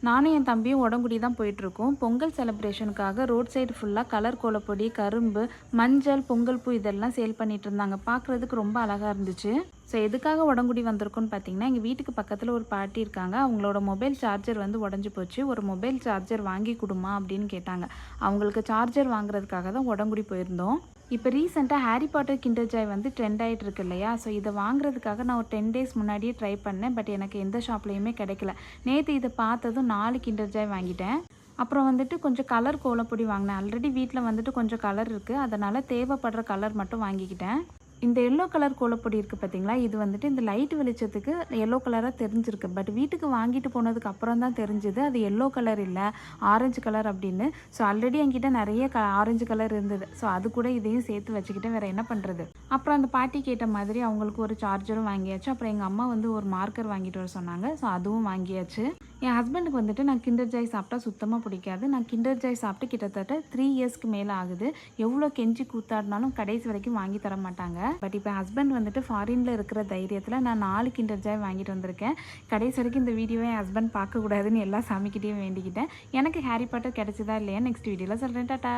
நானும் என் தம்பியும் உடங்குடி தான் போயிட்டுருக்கோம். பொங்கல் செலிப்ரேஷனுக்காக ரோட் சைடு ஃபுல்லாக கலர் கோலப்பொடி, கரும்பு, மஞ்சள், பொங்கல் பூ இதெல்லாம் சேல் பண்ணிட்டு இருந்தாங்க. பார்க்குறதுக்கு ரொம்ப அழகாக இருந்துச்சு. ஸோ எதுக்காக உடங்குடி வந்திருக்கோன்னு பார்த்தீங்கன்னா, எங்கள் வீட்டுக்கு பக்கத்தில் ஒரு பாட்டி இருக்காங்க. அவங்களோட மொபைல் சார்ஜர் வந்து உடஞ்சி போச்சு. ஒரு மொபைல் சார்ஜர் வாங்கி கொடுமா அப்படின்னு கேட்டாங்க. அவங்களுக்கு சார்ஜர் வாங்குறதுக்காக தான் உடங்குடி போயிருந்தோம். இப்போ ரீசெண்டாக ஹாரி பாட்டர் கிண்டர் ஜாய் வந்து ட்ரெண்ட் ஆகிட்டு இருக்கு இல்லையா? ஸோ இதை வாங்குறதுக்காக நான் ஒரு 10 டேஸ் முன்னாடியே ட்ரை பண்ணேன். பட் எனக்கு எந்த ஷாப்லேயுமே கிடைக்கல. நேற்று இதை பார்த்ததும் 4 கிண்டர் ஜாய் வாங்கிட்டேன். அப்புறம் வந்துட்டு கொஞ்சம் கலர் கோலப்பொடி வாங்கினேன். ஆல்ரெடி வீட்டில் வந்துட்டு கொஞ்சம் கலர் இருக்குது. அதனால் தேவைப்படுற கலர் மட்டும் வாங்கிக்கிட்டேன். இந்த எல்லோ கலர் கோலப்பொடி இருக்குது பார்த்தீங்களா? இது வந்துட்டு இந்த லைட் வெளிச்சத்துக்கு எல்லோ கலராக தெரிஞ்சிருக்கு. பட் வீட்டுக்கு வாங்கிட்டு போனதுக்கு அப்புறம் தான் தெரிஞ்சுது அது எல்லோ கலர் இல்லை, ஆரஞ்சு கலர் அப்படின்னு. ஸோ ஆல்ரெடி என்கிட்ட நிறைய ஆரஞ்சு கலர் இருந்தது. ஸோ அது கூட இதையும் சேர்த்து வச்சுக்கிட்டு வேறு என்ன பண்ணுறது? அப்புறம் அந்த பாட்டி கேட்ட மாதிரி அவங்களுக்கு ஒரு சார்ஜரும் வாங்கியாச்சு. அப்புறம் எங்கள் அம்மா வந்து ஒரு மார்க்கர் வாங்கிட்டு வர சொன்னாங்க. ஸோ அதுவும் வாங்கியாச்சு. என் ஹஸ்பண்டுக்கு வந்துட்டு நான் கிண்டர் ஜாய் சாப்பிட்டா சுத்தமாக பிடிக்காது. நான் கிண்டர் ஜாய் சாப்பிட்டு கிட்டத்தட்ட 3 இயர்ஸ்க்கு மேலே ஆகுது. எவ்வளோ கெஞ்சி கூத்தாடினாலும் கடைசி வரைக்கும் வாங்கி தர மாட்டாங்க. பட் இப்போ ஹஸ்பண்ட் வந்துட்டு ஃபாரினில் இருக்கிற தைரியத்தில் நான் 4 கிண்டர் ஜாய் வாங்கிட்டு வந்திருக்கேன். கடைசி வரைக்கும் இந்த வீடியோவை என் ஹஸ்பண்ட் பார்க்கக்கூடாதுன்னு எல்லா சாமிக்கிட்டையும் வேண்டிக்கிட்டேன். எனக்கு ஹாரி பாட்டர் கிடச்சிதா இல்லையா நெக்ஸ்ட் வீடியோவில் சொல்கிறேன். டாட்டா.